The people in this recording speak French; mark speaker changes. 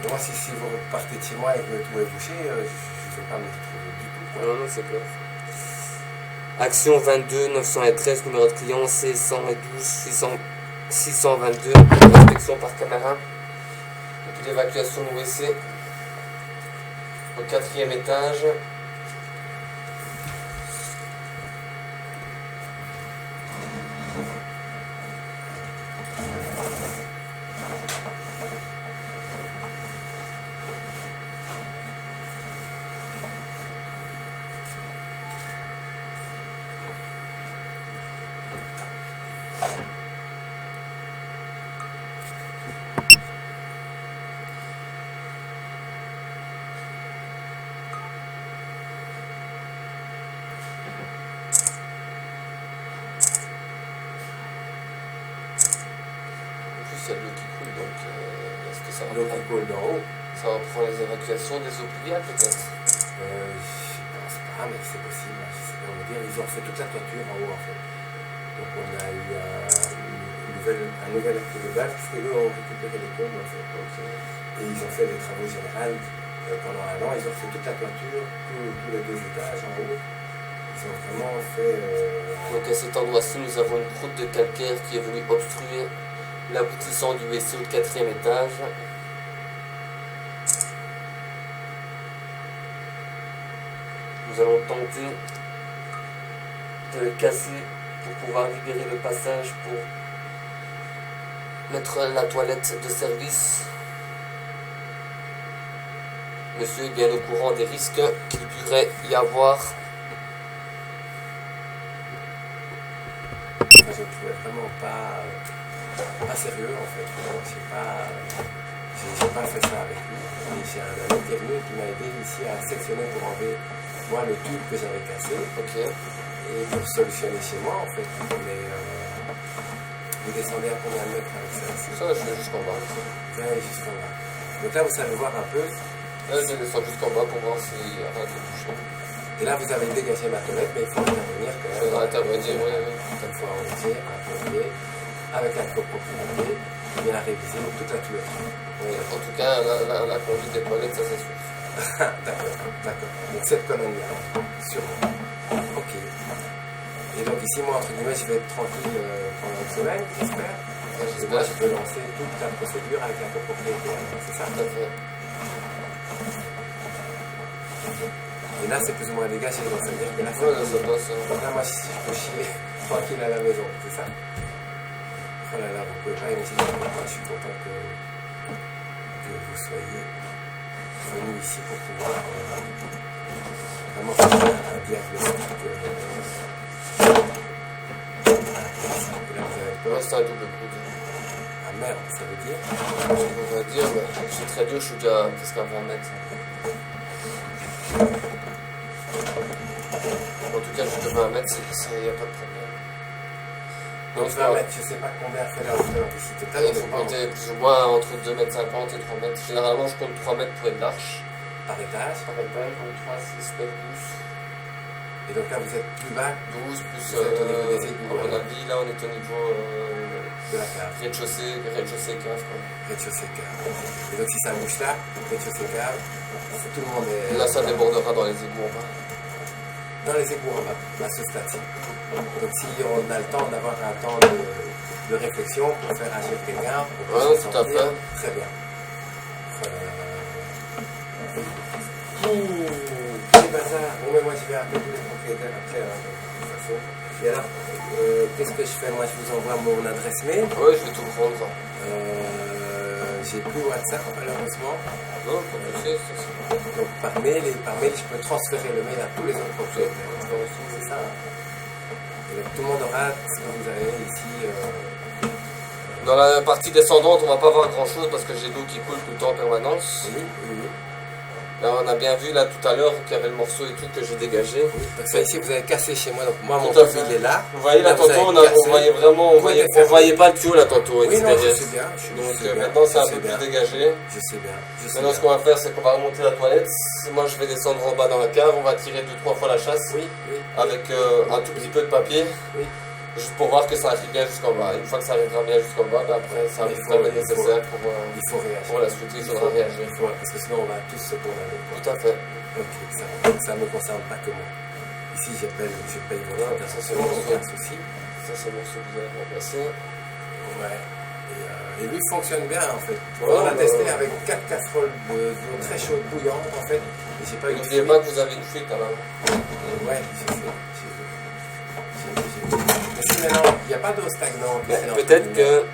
Speaker 1: Et moi, si vous partez de chez moi et que tout est bouché, je ne vais pas me retrouver du tout, quoi.
Speaker 2: Non, non, c'est clair. Action 22 913, numéro de client C112 622, inspection par caméra. Et puis l'évacuation de WC au 4e étage. Il y a de l'eau qui coule, donc est-ce que ça
Speaker 1: L'eau qui coule d'en haut.
Speaker 2: ça reprend les évacuations des eaux pluviales peut-être?
Speaker 1: Je pense pas, mais c'est possible. Je sais pas vous dire. Ils ont fait toute la toiture en haut, en fait. Donc on a eu un nouvel acte de base, parce qu'eux ont récupéré les combles, en fait. Et ils ont fait des travaux généraux pendant un an. Ils ont fait toute la toiture, tous les 2 étages en haut. Ils ont vraiment fait...
Speaker 2: Donc à cet endroit-ci, nous avons une croûte de calcaire qui est venue obstruer l'aboutissant du WC au 4e étage. Nous allons tenter de le casser pour pouvoir libérer le passage pour mettre la toilette de service. Monsieur est bien au courant des risques qu'il pourrait y avoir.
Speaker 1: Je ne trouvais vraiment pas sérieux, en fait. J'ai pas fait ça avec lui. Et j'ai un ami qui est venu qui m'a aidé ici à sectionner pour enlever moi le tube que j'avais cassé.
Speaker 2: Ok.
Speaker 1: Et pour solutionner chez moi, en fait. Mais vous descendez à combien de mètres avec ça ici?
Speaker 2: Ça, je vais jusqu'en bas.
Speaker 1: Vous allez jusqu'en bas. Donc là, vous savez voir un peu.
Speaker 2: Là, je descends jusqu'en bas pour voir s'il y a rien de bouché.
Speaker 1: Et là, vous avez dégagé ma toilette, mais il faut intervenir quand même.
Speaker 2: Je vais intervenir, oui.
Speaker 1: Une fois entier, un pompier, avec la copropriété, bien réviser toute la tuyauterie.
Speaker 2: Oui, en tout cas, la conduite des toilettes, ça c'est sûr.
Speaker 1: D'accord. Donc cette colonne-là, sûrement. Ok. Et donc ici, moi, entre guillemets, je vais être tranquille pendant une semaine, j'espère. Et moi, je peux lancer toute la procédure avec la copropriété. C'est ça?
Speaker 2: Tout à fait.
Speaker 1: Et là, c'est plus ou moins dégagé, donc ça veut dire que là,
Speaker 2: Ouais, ça passe.
Speaker 1: donc là, moi, je peux chier tranquille à la maison, c'est ça? Oh là là, vous pouvez pas imaginer pourquoi je suis content que vous soyez venus ici pour pouvoir vraiment faire un diagnostic. Là, vous avez peur.
Speaker 2: C'est un double coup.
Speaker 1: Ah merde, ça veut dire?
Speaker 2: On va dire, c'est très dur, je suis déjà presque à 20 mètres. En tout cas, jusqu'à 20 mètres, il n'y a pas de problème.
Speaker 1: Donc 20 mètres, je ne sais pas combien fait la hauteur ici.
Speaker 2: Il faut compter plus ou moins entre 2,50 m et 3 mètres. Généralement, je compte 3 mètres pour être large.
Speaker 1: Par étage.
Speaker 2: Par étage, donc 3, 6, 9, 12.
Speaker 1: Et donc là, vous êtes plus bas.
Speaker 2: 12 plus.
Speaker 1: Vous êtes au niveau des égouts.
Speaker 2: À mon avis, là, on est au niveau
Speaker 1: de la cave.
Speaker 2: Rez-de-chaussée, cave.
Speaker 1: Rez-de-chaussée, cave. Et donc si ça bouge là, rez-de-chaussée, cave, tout le monde est.
Speaker 2: Là, ça débordera dans les égouts en bas.
Speaker 1: Dans les égouts en bas, à ce stade-ci. Donc si on a le temps d'avoir un temps de réflexion pour faire agir quelqu'un,
Speaker 2: oui, tout à fait.
Speaker 1: Très bien. Quel bazar. Bon, mais moi je vais appeler tous les propriétaires après, de toute façon. Et alors, qu'est-ce que je fais? Moi, je vous envoie mon adresse mail.
Speaker 2: Oui, je vais tout prendre.
Speaker 1: J'ai plus WhatsApp, malheureusement.
Speaker 2: Non, comme tu sais, c'est
Speaker 1: donc par mail, et par mail, je peux transférer le mail à tous les autres propriétaires. C'est ça. Et donc, tout le monde aura ce que vous avez ici.
Speaker 2: Dans la partie descendante, on va pas voir grand chose parce que j'ai l'eau qui coule tout le temps en permanence.
Speaker 1: Oui.
Speaker 2: Là, on a bien vu là tout à l'heure qu'il y avait le morceau et tout que j'ai dégagé.
Speaker 1: Oui, donc ça ici, vous avez cassé chez moi. Donc moi, mon
Speaker 2: tube
Speaker 1: il est là.
Speaker 2: Vous voyez là, tantôt, on voyait vraiment, on voyait pas le tuyau là tantôt.
Speaker 1: Oui, non, je sais bien.
Speaker 2: Donc maintenant, c'est un peu plus dégagé.
Speaker 1: Je sais bien.
Speaker 2: Maintenant, ce qu'on va faire, c'est qu'on va remonter la toilette. Moi, je vais descendre en bas dans la cave. On va tirer 2-3 fois la chasse.
Speaker 1: Oui.
Speaker 2: Avec un tout petit peu de papier.
Speaker 1: Oui.
Speaker 2: Juste pour voir que ça arrive bien jusqu'en bas. Une fois que ça arrivera bien jusqu'en bas, ben après ça va être nécessaire
Speaker 1: il faut réagir.
Speaker 2: pour la suite. Il faudra réagir.
Speaker 1: Parce que sinon on va tous se condamner.
Speaker 2: Tout à fait.
Speaker 1: Ok, donc ça ne me concerne pas que moi. Ici je paye votre intervention, aucun souci.
Speaker 2: Ça c'est bon, ce que vous avez remplacé.
Speaker 1: Ouais. Et lui fonctionne bien en fait.
Speaker 2: Ouais,
Speaker 1: on l'a testé avec 4 casseroles d'eau très chaude bouillante en fait. Et j'ai pas eu de
Speaker 2: N'oubliez
Speaker 1: fuite.
Speaker 2: pas que vous avez une fuite quand même.
Speaker 1: Ouais, j'ai vu. Mais si maintenant il n'y a pas d'eau stagnante.
Speaker 2: Peut-être que